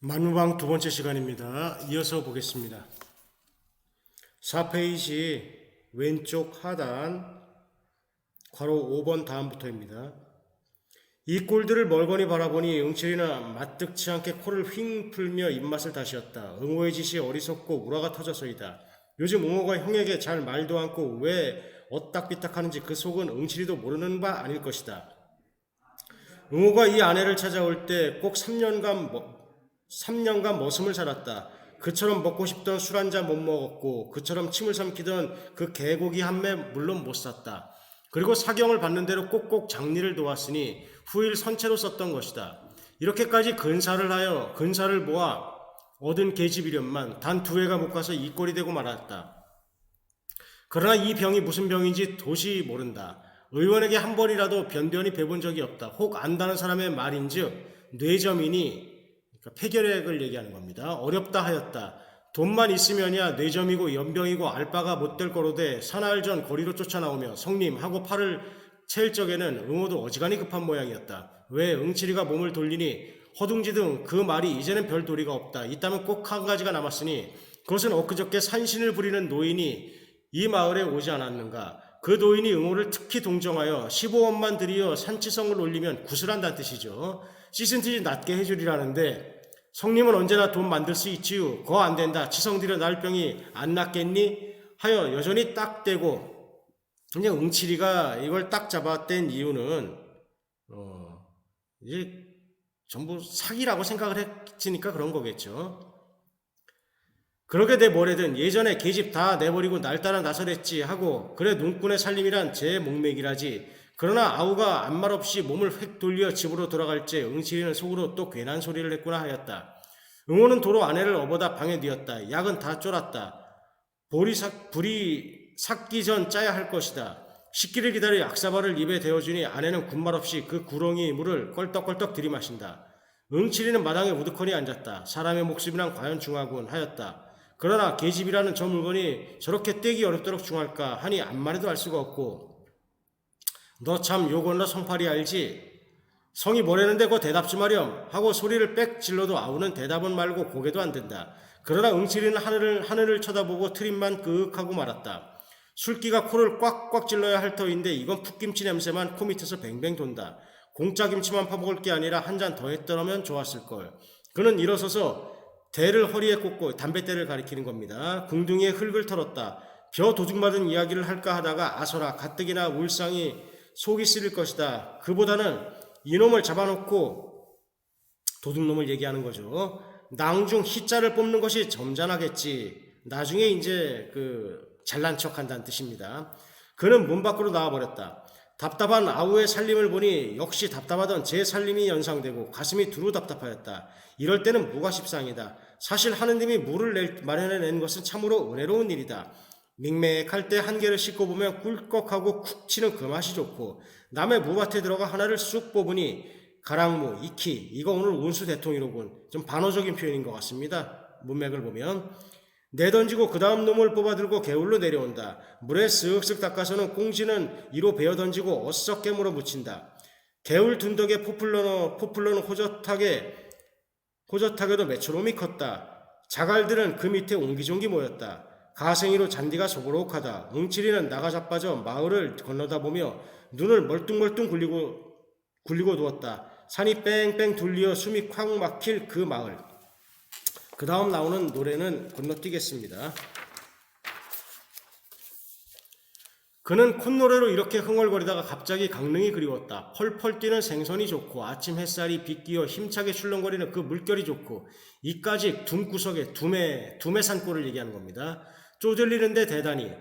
만무방 두 번째 시간입니다. 이어서 보겠습니다. 4페이지 왼쪽 하단 괄호 5번 다음부터입니다. 이 꼴들을 멀거니 바라보니 응칠이는 마뜩치 않게 코를 휙 풀며 입맛을 다시었다. 응호의 짓이 어리석고 우라가 터져서이다. 요즘 응호가 형에게 잘 말도 않고 왜 어딱비딱하는지 그 속은 응칠이도 모르는 바 아닐 것이다. 응호가 이 아내를 찾아올 때 꼭 3년간 머슴을 살았다. 그처럼 먹고 싶던 술 한 잔 못 먹었고 그처럼 침을 삼키던 그 개고기 한 매 물론 못 샀다. 그리고 사경을 받는 대로 꼭꼭 장리를 도왔으니 후일 선체로 썼던 것이다. 이렇게까지 근사를 모아 얻은 계집이련만 단 2해가 못 가서 이 꼴이 되고 말았다. 그러나 이 병이 무슨 병인지 도시 모른다. 의원에게 한 번이라도 변변히 배본 적이 없다. 혹 안다는 사람의 말인즉 뇌점이니 그러니까 폐결핵을 얘기하는 겁니다. 어렵다 하였다. 돈만 있으면야 뇌점이고 연병이고 알바가 못 될 거로되 사나흘 전 거리로 쫓아나오며 성님 하고 팔을 챌 적에는 응호도 어지간히 급한 모양이었다. 왜 응칠이가 몸을 돌리니 허둥지둥 그 말이 이제는 별 도리가 없다. 있다면 꼭 한 가지가 남았으니 그것은 엊그저께 산신을 부리는 노인이 이 마을에 오지 않았는가. 그 노인이 응호를 특히 동정하여 15원만 들이어 산치성을 올리면 구슬한다는 뜻이죠. 씻은 티 낫게 해주리라는데 성님은 언제나 돈 만들 수 있지요. 거 안 된다. 치성 들여 날 병이 안 낫겠니? 하여 여전히 딱 대고 그냥 응칠이가 이걸 딱 잡아댄 이유는 이제 전부 사기라고 생각을 했으니까 그런 거겠죠. 그러게 내 뭐래든 예전에 계집 다 내버리고 날 따라 나서랬지 하고 그래 눈꾼의 살림이란 제 목맥이라지. 그러나 아우가 아무 말 없이 몸을 획 돌려 집으로 돌아갈 때 응칠이는 속으로 또 괜한 소리를 했구나 하였다. 응호는 도로 아내를 업어다 방에 뉘었다. 약은 다 쫄았다. 불이 삭기 전 짜야 할 것이다. 식기를 기다려 약사발을 입에 대어주니 아내는 군말 없이 그 구렁이 물을 껄떡껄떡 들이마신다. 응칠이는 마당에 우두커니 앉았다. 사람의 목숨이란 과연 중하군 하였다. 그러나 계집이라는 저 물건이 저렇게 떼기 어렵도록 중할까 하니 암만해도 알 수가 없고 너 참 요건너 성팔이 알지? 성이 뭐라는데 그 대답 좀 하렴 하고 소리를 빽 질러도 아우는 대답은 말고 고개도 안 든다. 그러나 응칠이는 하늘을 쳐다보고 트림만 끄윽하고 말았다. 술기가 코를 꽉꽉 찔러야 할 터인데 이건 풋김치 냄새만 코 밑에서 뱅뱅 돈다. 공짜 김치만 파먹을 게 아니라 한 잔 더 했더라면 좋았을걸. 그는 일어서서 대를 허리에 꽂고 담뱃대를 가리키는 겁니다. 궁둥이에 흙을 털었다. 벼 도둑맞은 이야기를 할까 하다가 아서라 가뜩이나 울상이 속이 쓰릴 것이다. 그보다는 이놈을 잡아놓고 도둑놈을 얘기하는 거죠. 낭중 희자를 뽑는 것이 점잖하겠지. 나중에 이제 잘난 척한다는 뜻입니다. 그는 문 밖으로 나와버렸다. 답답한 아우의 살림을 보니 역시 답답하던 제 살림이 연상되고 가슴이 두루 답답하였다. 이럴 때는 무가 십상이다. 사실 하느님이 물을 마련해낸 것은 참으로 은혜로운 일이다. 밍맹할 때 한 개를 씻고 보면 꿀꺽하고 쿡 치는 그 맛이 좋고 남의 무밭에 들어가 하나를 쑥 뽑으니 가랑무, 익히 이거 오늘 운수 대통이로군. 좀 반어적인 표현인 것 같습니다. 문맥을 보면 내던지고 그 다음 놈을 뽑아들고 개울로 내려온다. 물에 쓱쓱 닦아서는 꽁지는 이로 베어 던지고 어썩 깨물어 묻힌다. 개울 둔덕에 포플러는 호젓하게도 메초롬이 컸다. 자갈들은 그 밑에 옹기종기 모였다. 가생이로 잔디가 소고록하다. 응칠이는 나가 자빠져 마을을 건너다 보며 눈을 멀뚱멀뚱 굴리고 누웠다. 산이 뺑뺑 둘리어 숨이 콱 막힐 그 마을. 그 다음 나오는 노래는 건너뛰겠습니다. 그는 콧노래로 이렇게 흥얼거리다가 갑자기 강릉이 그리웠다. 펄펄 뛰는 생선이 좋고 아침 햇살이 빗기어 힘차게 출렁거리는 그 물결이 좋고 이까지 둠구석에 두메 산골을 얘기하는 겁니다. 쪼들리는데 대단히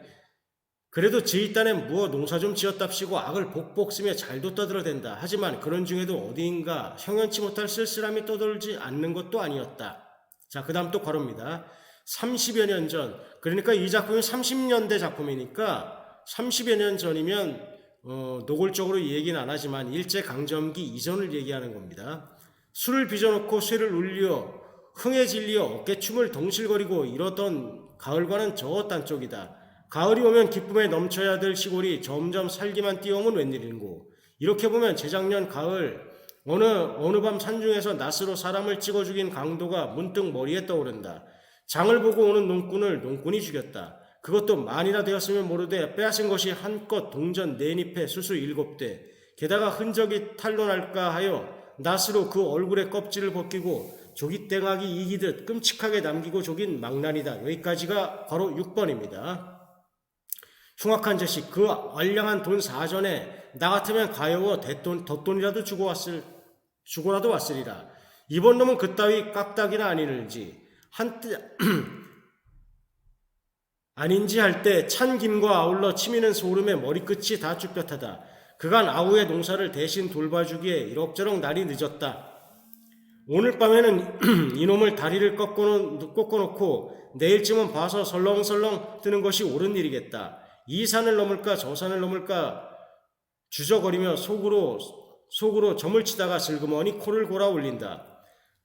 그래도 지이 딴엔 무어 농사 좀 지었답시고 악을 복복 쓰며 잘도 떠들어댄다. 하지만 그런 중에도 어디인가 형연치 못할 쓸쓸함이 떠돌지 않는 것도 아니었다. 자, 그 다음 또 괄호입니다. 30여 년 전, 그러니까 이 작품이 30년대 작품이니까 30여 년 전이면 노골적으로 얘기는 안 하지만 일제강점기 이전을 얘기하는 겁니다. 술을 빚어놓고 쇠를 울려 흥에 질리어 어깨춤을 덩실거리고 이러던 가을과는 저 딴 쪽이다. 가을이 오면 기쁨에 넘쳐야 될 시골이 점점 살기만 띄어오면 웬일인고. 이렇게 보면 재작년 가을 어느 밤 산중에서 낫으로 사람을 찍어 죽인 강도가 문득 머리에 떠오른다. 장을 보고 오는 농꾼을 농꾼이 죽였다. 그것도 만이나 되었으면 모르되 빼앗은 것이 한껏 동전 4잎에 수수 7대, 게다가 흔적이 탄로날까 하여 낫으로 그 얼굴의 껍질을 벗기고 조깃땡하기 이기듯 끔찍하게 남기고 죽인 망난이다. 여기까지가 바로 6번입니다. 흉악한 자식, 그 얼량한 돈 사전에 나 같으면 가여워 덧돈이라도 주고라도 왔으리라. 이번 놈은 그따위 깍딱이나 아니는지 아닌지 할 때 찬 김과 아울러 치미는 소름에 머리끝이 다 쭈뼛하다. 그간 아우의 농사를 대신 돌봐주기에 이럭저럭 날이 늦었다. 오늘 밤에는 이놈을 다리를 꺾어놓고 내일쯤은 봐서 설렁설렁 뜨는 것이 옳은 일이겠다. 이 산을 넘을까 저 산을 넘을까 주저거리며 속으로 점을 치다가 슬그머니 코를 골아 올린다.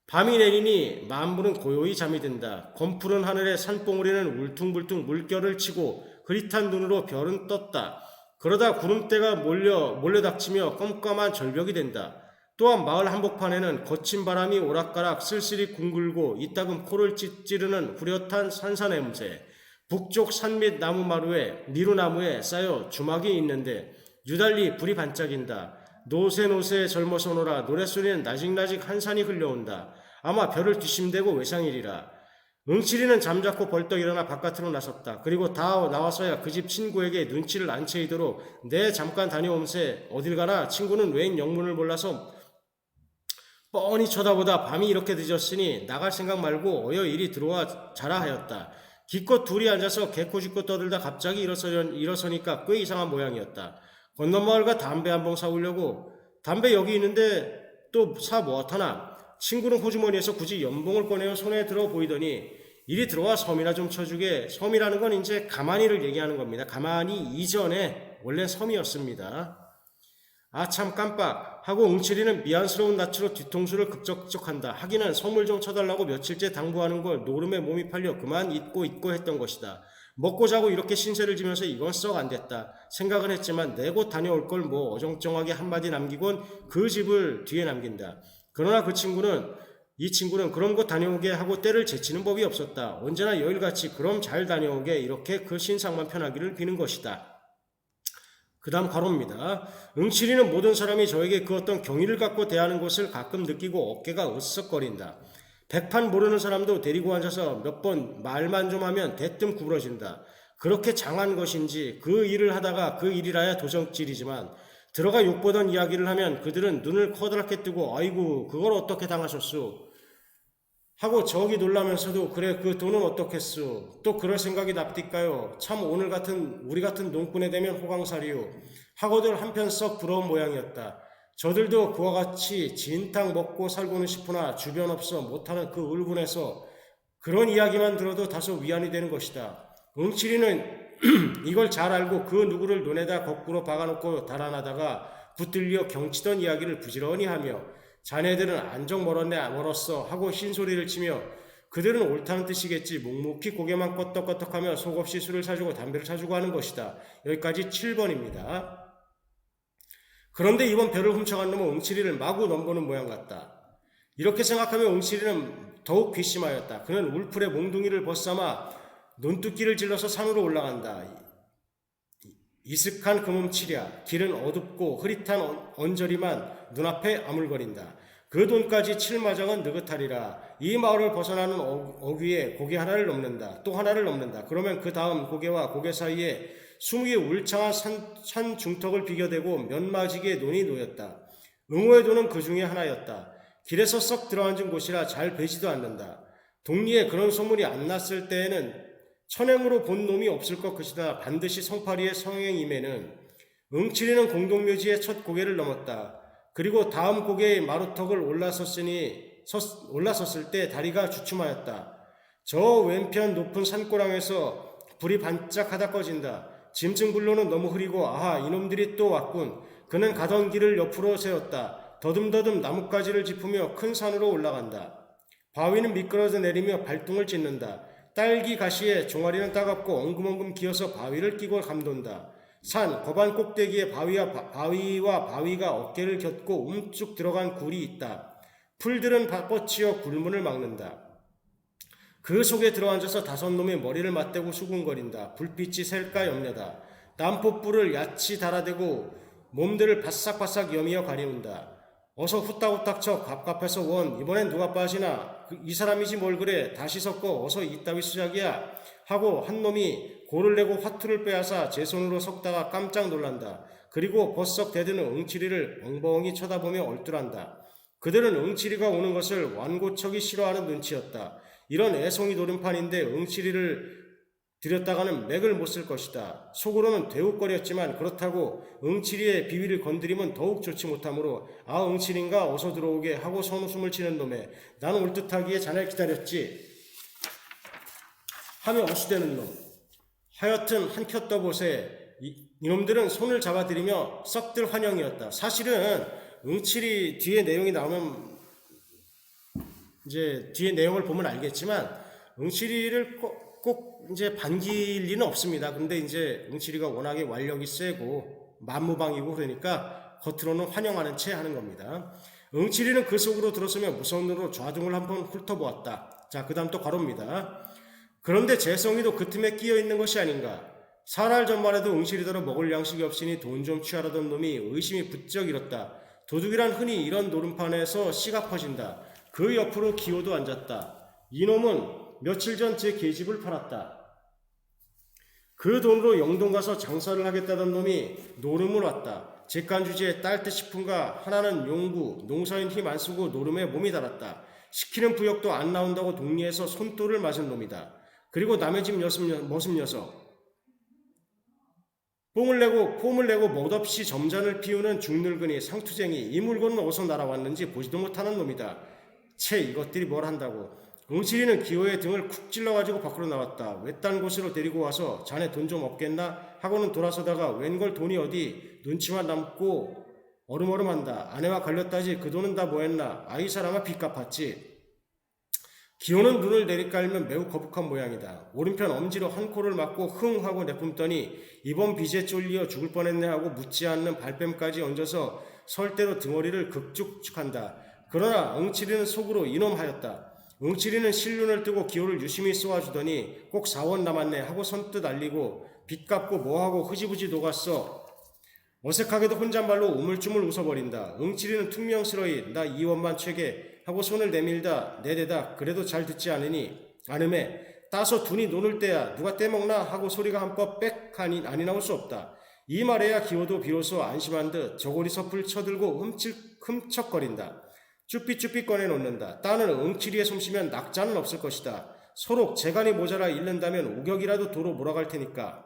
밤이 내리니 만물은 고요히 잠이 든다. 검푸른 하늘에 산봉우리는 울퉁불퉁 물결을 치고 흐릿한 눈으로 별은 떴다. 그러다 구름대가 몰려닥치며 껌껌한 절벽이 된다. 또한 마을 한복판에는 거친 바람이 오락가락 쓸쓸히 둥글고 이따금 코를 찌르는 후렷한 산사냄새, 북쪽 산밑 나무마루에 미루나무에 쌓여 주막이 있는데 유달리 불이 반짝인다. 노새노새 젊어서 오너라. 노랫소리는 나직나직 한산이 흘려온다. 아마 별을 뒤심대고 외상이리라. 응칠이는 잠자코 벌떡 일어나 바깥으로 나섰다. 그리고 다 나와서야 그 집 친구에게 눈치를 안 채이도록 내 잠깐 다녀옴세 어딜 가나. 친구는 웬 영문을 몰라서 뻔히 쳐다보다 밤이 이렇게 늦었으니 나갈 생각 말고 어여 이리 들어와 자라 하였다. 기껏 둘이 앉아서 개코짖고 떠들다 갑자기 일어서니까 꽤 이상한 모양이었다. 건너마을가 담배 한 봉 사오려고. 담배 여기 있는데 또 사 뭐하나. 친구는 호주머니에서 굳이 연봉을 꺼내어 손에 들어 보이더니 이리 들어와 섬이나 좀 쳐주게. 섬이라는 건 이제 가만히를 얘기하는 겁니다. 가만히 이전에 원래 섬이었습니다. 아 참 깜빡 하고 응칠이는 미안스러운 낯으로 뒤통수를 극적극적한다. 하기는 섬을 좀 쳐달라고 며칠째 당부하는 걸 노름에 몸이 팔려 그만 잊고 했던 것이다. 먹고 자고 이렇게 신세를 지면서 이건 썩 안됐다 생각은 했지만 내 곧 다녀올 걸 뭐 어정쩡하게 한마디 남기곤 그 집을 뒤에 남긴다. 그러나 이 친구는 그럼 곧 다녀오게 하고 때를 제치는 법이 없었다. 언제나 여일같이 그럼 잘 다녀오게 이렇게 그 신상만 편하기를 비는 것이다. 그 다음 가로입니다. 응칠이는 모든 사람이 저에게 그 어떤 경의를 갖고 대하는 것을 가끔 느끼고 어깨가 으쓱거린다. 백판 모르는 사람도 데리고 앉아서 몇 번 말만 좀 하면 대뜸 구부러진다. 그렇게 장한 것인지 그 일을 하다가 그 일이라야 도적질이지만 들어가 욕보던 이야기를 하면 그들은 눈을 커다랗게 뜨고 아이고 그걸 어떻게 당하셨소 하고 저기 놀라면서도 그래 그 돈은 어떻겠소 또 그럴 생각이 납디까요 참 우리 같은 농꾼에 대면 호강사리요 하고들 한편 썩 부러운 모양이었다. 저들도 그와 같이 진탕 먹고 살고는 싶으나 주변 없어 못하는 그 울분에서 그런 이야기만 들어도 다소 위안이 되는 것이다. 응칠이는 이걸 잘 알고 그 누구를 눈에다 거꾸로 박아놓고 달아나다가 붙들려 경치던 이야기를 부지런히 하며 자네들은 안정 멀었어 하고 흰소리를 치며 그들은 옳다는 뜻이겠지 묵묵히 고개만 껐덕껐덕하며 속없이 술을 사주고 담배를 사주고 하는 것이다. 여기까지 7번입니다. 그런데 이번 별을 훔쳐간 놈은 응칠이를 마구 넘보는 모양 같다. 이렇게 생각하며 응칠이는 더욱 괘씸하였다. 그는 울풀의 몽둥이를 벗삼아 논두끼를 찔러서 산으로 올라간다. 이슥한 금음치랴 길은 어둡고 흐릿한 언저리만 눈앞에 아물거린다. 그 돈까지 칠 마장은 느긋하리라. 이 마을을 벗어나는 어귀에 고개 하나를 넘는다. 또 하나를 넘는다. 그러면 그 다음 고개와 고개 사이에 20개 울창한 산 중턱을 비교대고 면마지게 논이 놓였다. 응호의 돈은 그 중에 하나였다. 길에서 썩 들어앉은 곳이라 잘 베지도 않는다. 동리에 그런 소문이 안 났을 때에는 천행으로 본 놈이 없을 것 것이다. 반드시 성파리의 성행임에는 응칠이는 공동묘지의 첫 고개를 넘었다. 그리고 다음 고개의 마루턱을 올라섰을 때 다리가 주춤하였다. 저 왼편 높은 산고랑에서 불이 반짝하다 꺼진다. 짐승 불로는 너무 흐리고 아하 이놈들이 또 왔군. 그는 가던 길을 옆으로 세웠다. 더듬더듬 나뭇가지를 짚으며 큰 산으로 올라간다. 바위는 미끄러져 내리며 발등을 찢는다. 딸기 가시에 종아리는 따갑고 엉금엉금 기어서 바위를 끼고 감돈다. 산 거반 꼭대기에 바위와 바위가 어깨를 겹고 움쭉 들어간 굴이 있다. 풀들은 뻗치어 굴문을 막는다. 그 속에 들어앉아서 5놈의 머리를 맞대고 수군거린다. 불빛이 셀까 염려다. 난포불을 얕이 달아대고 몸들을 바싹바싹 여미어 가리운다. 어서 후딱후딱 쳐 갑갑해서 원 이번엔 누가 빠지나 이 사람이지 뭘 그래 다시 섞어 어서 이따위 수작이야 하고 한 놈이 골을 내고 화투를 빼앗아 제 손으로 섞다가 깜짝 놀란다. 그리고 버썩 대드는 응치리를 엉벙이 쳐다보며 얼뚤한다. 그들은 응치리가 오는 것을 완고척이 싫어하는 눈치였다. 이런 애송이 노름판인데 응치리를 들였다가는 맥을 못 쓸 것이다. 속으로는 대웃거렸지만 그렇다고 응치리의 비위를 건드리면 더욱 좋지 못하므로 아 응치리인가 어서 들어오게 하고 선웃음을 치는 놈에 나는 올 듯하기에 자네를 기다렸지 하며 어수대는 놈. 하여튼 한껏 떠보세. 이놈들은 손을 잡아들이며 썩들 환영이었다. 사실은 응치리 뒤에 내용이 나오면 이제 뒤에 내용을 보면 알겠지만 응치리를 꼭 이제 반길 리는 없습니다. 근데 이제 응치리가 워낙에 완력이 세고 만무방이고 그러니까 겉으로는 환영하는 채 하는 겁니다. 응치리는 그 속으로 들어서며 무서운 눈으로 좌중을 한번 훑어보았다. 자, 그 다음 또 괄호입니다. 그런데 재성이도 그 틈에 끼어 있는 것이 아닌가. 4날 전만 해도 응치리더러 먹을 양식이 없으니 돈 좀 취하라던 놈이 의심이 부쩍 일었다. 도둑이란 흔히 이런 노름판에서 씨가 퍼진다. 그 옆으로 기호도 앉았다. 이놈은 며칠 전 제 계집을 팔았다. 그 돈으로 영동 가서 장사를 하겠다던 놈이 노름을 왔다. 객간주지에 딸 듯 싶은가 하나는 용구, 농사인 힘 안 쓰고 노름에 몸이 달았다. 시키는 부역도 안 나온다고 동리에서 손돌을 맞은 놈이다. 그리고 남의 집 머슴 녀석. 폼을 내고 멋없이 점잔을 피우는 중늙은이 상투쟁이 이 물건은 어디서 날아왔는지 보지도 못하는 놈이다. 채 이것들이 뭘 한다고. 응치리는 기호의 등을 쿡 찔러가지고 밖으로 나왔다. 외딴 곳으로 데리고 와서 자네 돈 좀 없겠나? 하고는 돌아서다가 웬걸 돈이 어디 눈치만 남고 얼음얼음한다. 아내와 갈렸다지 그 돈은 다 뭐했나? 아이 사람아 빚 갚았지. 기호는 눈을 내리깔면 매우 거북한 모양이다. 오른편 엄지로 한 코를 막고 흥 하고 내뿜더니 이번 빚에 쫄려 죽을 뻔했네 하고 묻지 않는 발뺌까지 얹어서 설대로 등허리를 극죽죽한다. 그러나 응치리는 속으로 이놈 하였다. 응치리는 실눈을 뜨고 기호를 유심히 쏘아주더니 꼭 4원 남았네 하고 선뜻 알리고 빚 갚고 뭐하고 흐지부지 녹았어. 어색하게도 혼잣말로 우물쭈물 웃어버린다. 응치리는 퉁명스러이 나 2원만 최게 하고 손을 내밀다 내대다 그래도 잘 듣지 않음에 따서 둔이 노는 때야 누가 떼먹나 하고 소리가 한껏 빽하니 아니 나올 수 없다. 이 말에야 기호도 비로소 안심한 듯 저고리 섣을 쳐들고 흠척거린다. 쭈삐쭈삐 꺼내놓는다. 따는 응치리에 솜씨면 낙자는 없을 것이다. 서로 재간이 모자라 잃는다면 우격이라도 도로 몰아갈 테니까.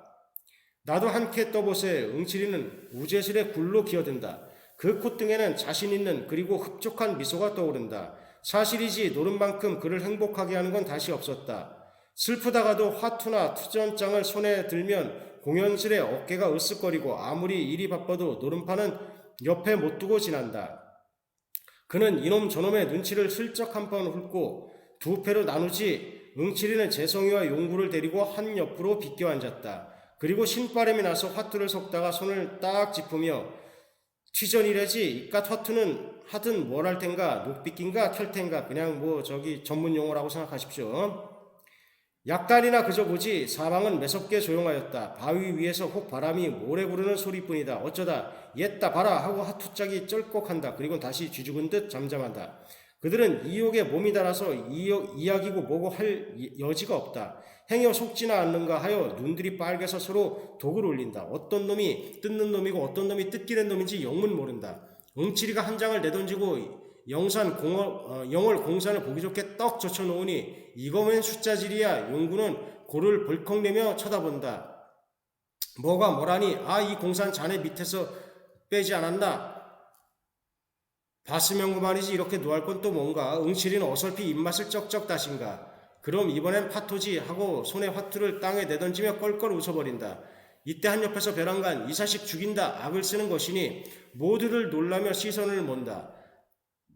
나도 한캐 떠보세. 응치리는 우제슬에 굴로 기어든다. 그 콧등에는 자신 있는 그리고 흡족한 미소가 떠오른다. 사실이지 노름만큼 그를 행복하게 하는 건 다시 없었다. 슬프다가도 화투나 투전장을 손에 들면 공연스레 어깨가 으쓱거리고 아무리 일이 바빠도 노름판은 옆에 못 두고 지난다. 그는 이놈 저놈의 눈치를 슬쩍 한번 훑고 두 패로 나누지 응치리는 재성이와 용구를 데리고 한 옆으로 비껴 앉았다. 그리고 신바람이 나서 화투를 섞다가 손을 딱 짚으며 튀전이래지 이깟 화투는 하든 뭘 할 텐가 녹비낀가 켤텐가 그냥 뭐 저기 전문 용어라고 생각하십시오. 약간이나 그저 보지 사방은 매섭게 조용하였다. 바위 위에서 혹 바람이 모래 구르는 소리뿐이다. 어쩌다 옛다 봐라 하고 화투짝이 쩔꺽한다. 그리고 다시 쥐죽은 듯 잠잠한다. 그들은 이욕에 몸이 달아서 이야기고 뭐고 할 여지가 없다. 행여 속지나 않는가 하여 눈들이 빨개서 서로 독을 올린다. 어떤 놈이 뜯는 놈이고 어떤 놈이 뜯기는 놈인지 영문 모른다. 응치리가 한 장을 내던지고 영월 공산을 보기 좋게 떡 젖혀놓으니 이거 웬 숫자질이야. 용구는 고를 벌컥내며 쳐다본다. 뭐가 뭐라니. 아, 이 공산 자네 밑에서 빼지 않았나. 봤으면 그만이지 이렇게 노할 건 또 뭔가. 응치리는 어설피 입맛을 쩍쩍 다신가. 그럼 이번엔 파토지 하고 손에 화투를 땅에 내던지며 껄껄 웃어버린다. 이때 한 옆에서 벼랑간 이 자식 죽인다 악을 쓰는 것이니 모두를 놀라며 시선을 몬다.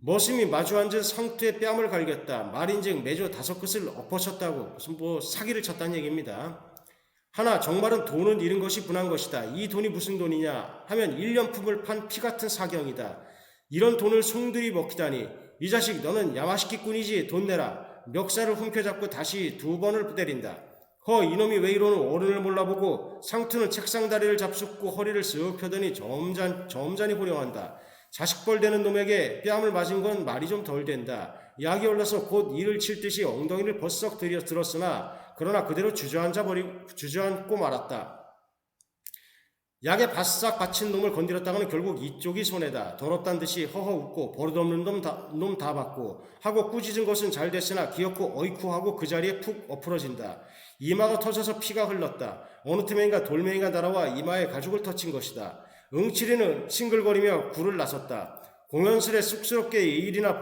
머슴이 마주 앉은 상투의 뺨을 갈겼다. 말인즉 매주 5 끝을 엎어쳤다고 무슨 뭐 사기를 쳤다는 얘기입니다. 하나 정말은 돈은 잃은 것이 분한 것이다. 이 돈이 무슨 돈이냐 하면 1년품을 판 피같은 사경이다. 이런 돈을 송들이 먹히다니. 이 자식 너는 야마시키꾼이지. 돈 내라. 멱살을 훔켜잡고 다시 2번을 때린다. 이놈이 왜 이러는 어른을 몰라보고 상투는 책상 다리를 잡숫고 허리를 쓱 펴더니 점잖이 호령한다. 자식벌 되는 놈에게 뺨을 맞은 건 말이 좀 덜 된다. 약이 올라서 곧 이를 칠 듯이 엉덩이를 벌썩 들었으나 그러나 그대로 주저앉고 말았다. 약에 바싹 받친 놈을 건드렸다가는 결국 이쪽이 손해다. 더럽단 듯이 허허 웃고 버릇없는 놈 다 받고 하고 꾸짖은 것은 잘 됐으나 기어코 어이쿠 하고 그 자리에 푹 엎으러진다. 이마가 터져서 피가 흘렀다. 어느 틈엔가 돌멩이가 날아와 이마에 가죽을 터친 것이다. 응치리는 싱글거리며 굴을 나섰다. 공연스레 쑥스럽게 일이나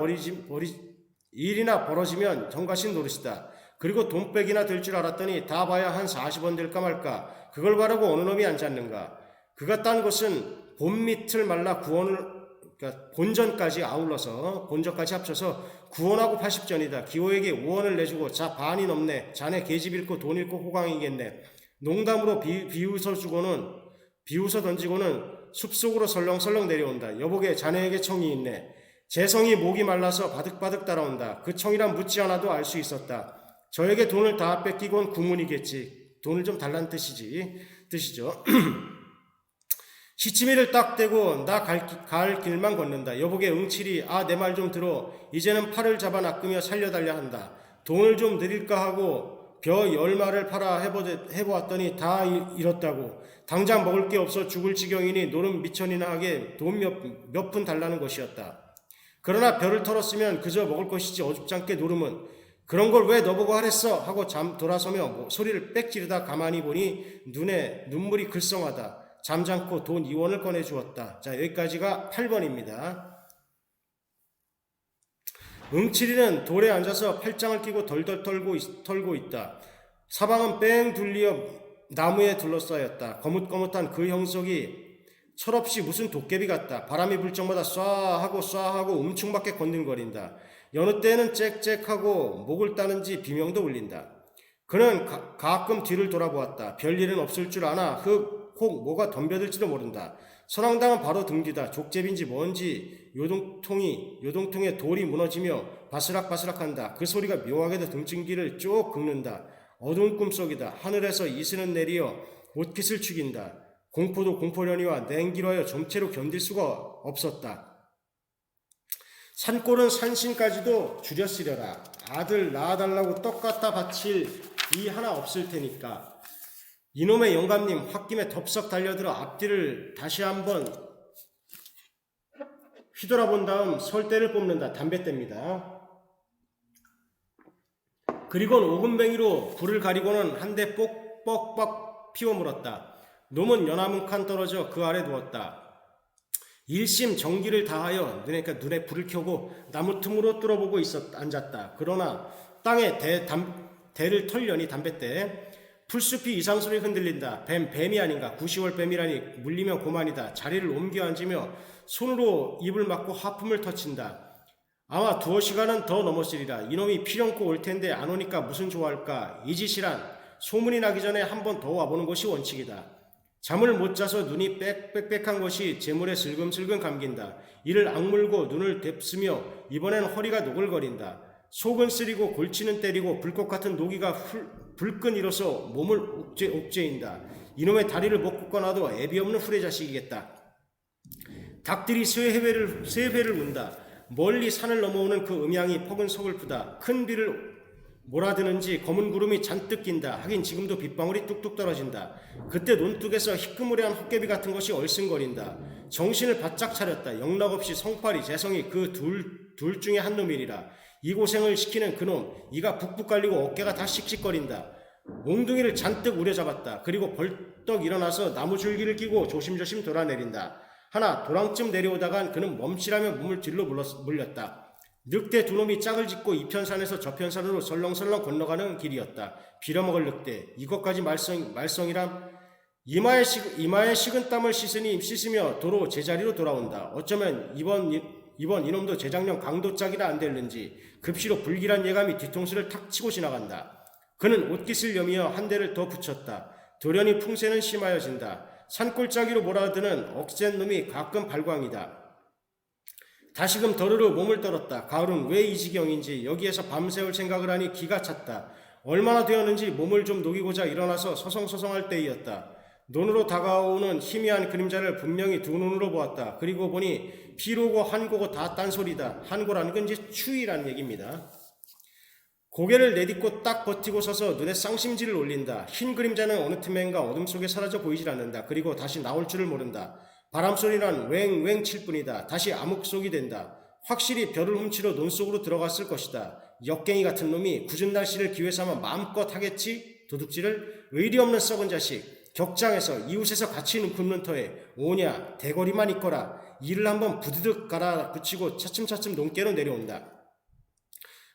벌어지면 정가신 노릇이다. 그리고 돈백이나 될 줄 알았더니 다 봐야 한 40원 될까 말까. 그걸 바라고 어느 놈이 앉았는가. 그가 딴 것은 본밑을 말라 그러니까 본전까지 합쳐서 9원하고 80전이다. 기호에게 5원을 내주고 자 반이 넘네. 자네 계집 잃고 돈 잃고 호강이겠네. 농담으로 비웃어 던지고는 숲속으로 설렁설렁 내려온다. 여보게 자네에게 청이 있네. 재성이 목이 말라서 바득바득 따라온다. 그 청이란 묻지 않아도 알 수 있었다. 저에게 돈을 다 뺏기곤 구문이겠지. 돈을 좀 달란 뜻이죠. 시치미를 딱 대고 나 갈 길만 걷는다. 여보게 응칠이 내 말 좀 들어. 이제는 팔을 잡아 낚으며 살려달야 한다. 돈을 좀 드릴까 하고 벼 10마를 팔아 해보았더니 다 잃었다고. 당장 먹을 게 없어 죽을 지경이니 노름 미천이나 하게 돈 몇 푼 달라는 것이었다. 그러나 벼를 털었으면 그저 먹을 것이지 어줍잖게 노름은 그런 걸 왜 너보고 하랬어 하고 돌아서며 소리를 빽 지르다 가만히 보니 눈에 눈물이 글썽하다. 잠잠고 돈 2원을 꺼내주었다. 자, 여기까지가 8번입니다. 응칠이는 돌에 앉아서 팔짱을 끼고 덜덜 털고 있다. 사방은 뺑 둘리어 나무에 둘러싸였다. 거뭇거뭇한 그 형석이 철없이 무슨 도깨비 같다. 바람이 불 적마다 쏴하고 움충밖에 건들거린다. 여느 때에는 짹짹하고 목을 따는지 비명도 울린다. 그는 가끔 뒤를 돌아보았다. 별일은 없을 줄 아나 혹 뭐가 덤벼들지도 모른다. 선왕당은 바로 등 뒤다. 족제비인지 뭔지 요동통에 돌이 무너지며 바스락바스락한다. 그 소리가 묘하게도 등진기를 쭉 긁는다. 어두운 꿈속이다. 하늘에서 이슬은 내리어 옷깃을 죽인다. 공포도 공포려니와 냉기로 하여 좀채로 견딜 수가 없었다. 산골은 산신까지도 줄였으려라. 아들 낳아달라고 떡 갖다 바칠 이 하나 없을 테니까. 이놈의 영감님 홧김에 덥석 달려들어 앞뒤를 다시 한번 휘돌아본 다음 설대를 뽑는다. 담뱃대입니다. 그리고는 오금뱅이로 불을 가리고는 한 대 뽁뽁 피워 물었다. 놈은 연암 칸 떨어져 그 아래 누웠다. 일심 정기를 다하여 눈에 불을 켜고 나무 틈으로 뚫어보고 앉았다. 그러나 땅에 대를 털려니 담뱃대 풀숲이 이상스레 흔들린다. 뱀이 아닌가. 9시월 뱀이라니 물리면 고만이다. 자리를 옮겨 앉으며 손으로 입을 막고 하품을 터친다. 아마 2시간은 더 넘었으리라. 이놈이 피령코 올 텐데 안 오니까 무슨 좋아할까. 이 짓이란 소문이 나기 전에 한 번 더 와보는 것이 원칙이다. 잠을 못 자서 눈이 빽빽한 것이 재물에 슬금슬금 감긴다. 이를 악물고 눈을 뎁으며 이번엔 허리가 노글거린다. 속은 쓰리고 골치는 때리고 불꽃 같은 노기가 불끈 일어서 몸을 옥죄인다. 이놈의 다리를 못 꺾어놔도 애비 없는 후레 자식이겠다. 닭들이 세 배를 운다. 멀리 산을 넘어오는 그 음향이 폭은 서글프다. 큰 비를 몰아드는지 검은 구름이 잔뜩 낀다. 하긴 지금도 빗방울이 뚝뚝 떨어진다. 그때 논둑에서 희끄무레한 헛개비 같은 것이 얼씬거린다. 정신을 바짝 차렸다. 영락없이 성팔이 재성이 그 둘 중에 한 놈이리라. 이 고생을 시키는 그놈, 이가 북북 갈리고 어깨가 다 씩씩거린다. 몽둥이를 잔뜩 우려잡았다. 그리고 벌떡 일어나서 나무 줄기를 끼고 조심조심 돌아내린다. 하나 도랑쯤 내려오다간 그는 멈칫하며 몸을 뒤로 물렸다. 늑대 2놈이 짝을 짓고 이편산에서 저편산으로 설렁설렁 건너가는 길이었다. 빌어먹을 늑대. 이것까지 말썽이람. 이마에 식은 땀을 씻으며 도로 제자리로 돌아온다. 어쩌면 이번 이놈도 재작년 강도짝이라 안 될는지 급시로 불길한 예감이 뒤통수를 탁 치고 지나간다. 그는 옷깃을 여미어 한 대를 더 붙였다. 돌연히 풍세는 심하여진다. 산골짜기로 몰아드는 억센 놈이 가끔 발광이다. 다시금 더르르 몸을 떨었다. 가을은 왜 이 지경인지 여기에서 밤새울 생각을 하니 기가 찼다. 얼마나 되었는지 몸을 좀 녹이고자 일어나서 서성서성할 때이었다. 눈으로 다가오는 희미한 그림자를 분명히 두 눈으로 보았다. 그리고 보니 비로고 한고고 다 딴소리다. 한고라는 건 이제 추위라는 얘기입니다. 고개를 내딛고 딱 버티고 서서 눈에 쌍심지를 올린다. 흰 그림자는 어느 틈엔가 어둠 속에 사라져 보이질 않는다. 그리고 다시 나올 줄을 모른다. 바람소리란 웽웽 칠 뿐이다. 다시 암흑속이 된다. 확실히 별을 훔치러 논 속으로 들어갔을 것이다. 역갱이 같은 놈이 굳은 날씨를 기회 삼아 마음껏 하겠지? 도둑질을? 의리 없는 썩은 자식. 격장에서 이웃에서 같이 굶는 터에 오냐 대거리만 있거라. 이를 한번 부드득 갈아 붙이고 차츰차츰 논께로 내려온다.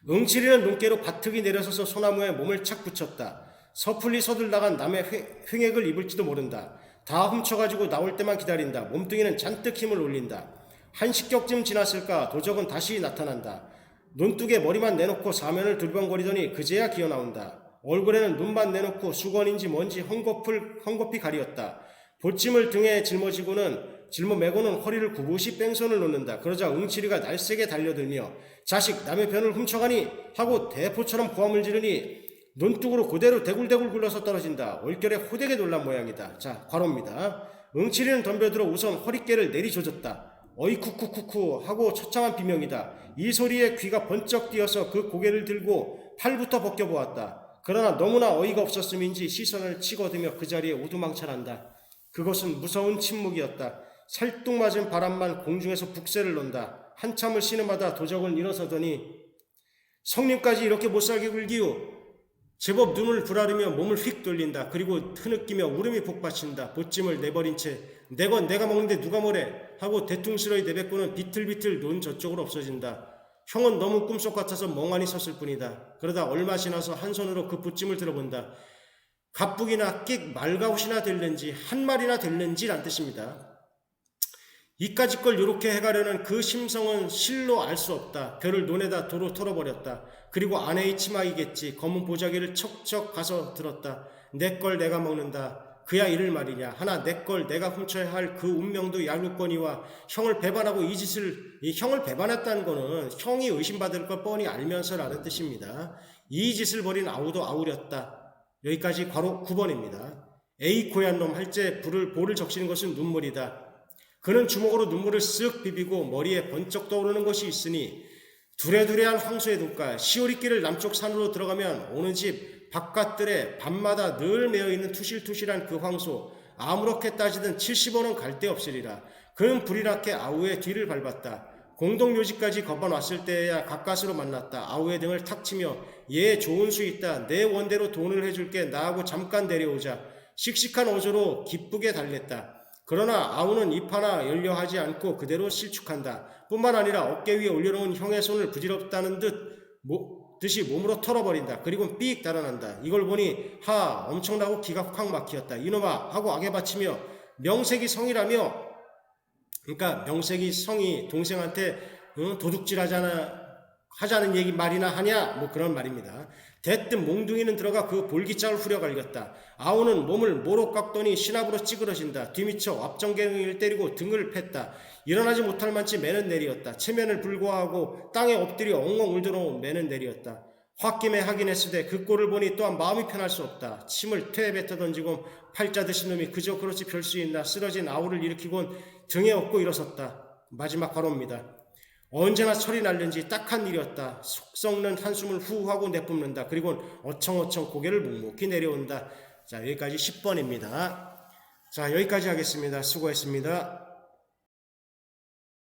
응치리는 논께로 바트기 내려서서 소나무에 몸을 착 붙였다. 섣불리 서둘러간 남의 횡액을 입을지도 모른다. 다 훔쳐가지고 나올 때만 기다린다. 몸뚱이는 잔뜩 힘을 올린다. 한 식격쯤 지났을까 도적은 다시 나타난다. 논둑에 머리만 내놓고 사면을 들번거리더니 그제야 기어나온다. 얼굴에는 눈만 내놓고 수건인지 뭔지 헝겊이 가리었다. 보찜을 등에 짊어매고는 허리를 굽으시 뺑손을 놓는다. 그러자 응치리가 날쌔게 달려들며 자식 남의 변을 훔쳐가니 하고 대포처럼 고함을 지르니 논둑으로 그대로 대굴대굴 굴러서 떨어진다. 얼결에 호되게 놀란 모양이다. 자, 괄호입니다. 응치리는 덤벼들어 우선 허리깨를 내리조졌다. 어이쿠쿠쿠쿠 하고 처참한 비명이다. 이 소리에 귀가 번쩍 뛰어서 그 고개를 들고 팔부터 벗겨보았다. 그러나 너무나 어이가 없었음인지 시선을 치거드며 그 자리에 우두망찰한다. 그것은 무서운 침묵이었다. 살뚱맞은 바람만 공중에서 북새를 논다. 한참을 신음하다 도적은 일어서더니 성님까지 이렇게 못살게 굴기요. 제법 눈을 부라르며 몸을 휙 돌린다. 그리고 흐느끼며 울음이 북받친다. 보찜을 내버린 채 내건 내가 먹는데 누가 뭐래 하고 대퉁스러이 내뱉고는 비틀비틀 논 저쪽으로 없어진다. 형은 너무 꿈속 같아서 멍하니 섰을 뿐이다. 그러다 얼마 지나서 한 손으로 그 보찜을 들어본다. 갑북이나 끽 말가웃이나 될는지 한 마리나 될는지 란 뜻입니다. 이까짓 걸 요렇게 해가려는 그 심성은 실로 알 수 없다. 별을 논에다 도로 털어버렸다. 그리고 아내의 치마이겠지. 검은 보자기를 척척 가서 들었다. 내 걸 내가 먹는다. 그야 이를 말이냐. 하나 내 걸 내가 훔쳐야 할 그 운명도 야루거니와 형을 배반하고 이 형을 배반했다는 거는 형이 의심받을 걸 뻔히 알면서라는 뜻입니다. 이 짓을 벌인 아우도 아우렸다. 여기까지 괄호 9번입니다. 에이 고얀 놈 할제 볼을 적시는 것은 눈물이다. 그는 주먹으로 눈물을 쓱 비비고 머리에 번쩍 떠오르는 것이 있으니 두레두레한 황소의 눈깔 시오리길을 남쪽 산으로 들어가면 어느 집 바깥들에 밤마다 늘 메어있는 투실투실한 그 황소 아무렇게 따지든 70원은 갈 데 없으리라. 그는 불이 나게 아우의 뒤를 밟았다. 공동묘지까지 건너왔을 때야 가까스로 만났다. 아우의 등을 탁 치며 얘 좋은 수 있다. 내 원대로 돈을 해줄게. 나하고 잠깐 내려오자. 씩씩한 어조로 기쁘게 달랬다. 그러나 아우는 입 하나 열려하지 않고 그대로 실축한다. 뿐만 아니라 어깨 위에 올려놓은 형의 손을 부질없다는 듯이 몸으로 털어버린다. 그리고 삑 달아난다. 이걸 보니 엄청나고 기가 확 막히었다. 이놈아 하고 악에 바치며 명색이 성이라며 그러니까 명색이 성이 동생한테 도둑질 하자는 얘기 말이나 하냐 뭐 그런 말입니다. 대뜸 몽둥이는 들어가 그 볼기장을 후려갈겼다. 아우는 몸을 모로 깎더니 신압으로 찌그러진다. 뒤미쳐 앞정갱이를 때리고 등을 팼다. 일어나지 못할 만치 매는 내리었다. 체면을 불과하고 땅에 엎드려 엉엉 울도록 매는 내리었다. 홧김에 하긴 했으되 그 꼴을 보니 또한 마음이 편할 수 없다. 침을 퇴에 뱉어 던지고 팔자 드신 놈이 그저 그렇지 별 수 있나. 쓰러진 아우를 일으키곤 등에 업고 일어섰다. 마지막 괄호입니다. 언제나 철이 날는지 딱한 일이었다. 속 썩는 한숨을 후 하고 내뿜는다. 그리고 어청어청 고개를 묵묵히 내려온다. 자, 여기까지 10번입니다. 자, 여기까지 하겠습니다. 수고했습니다.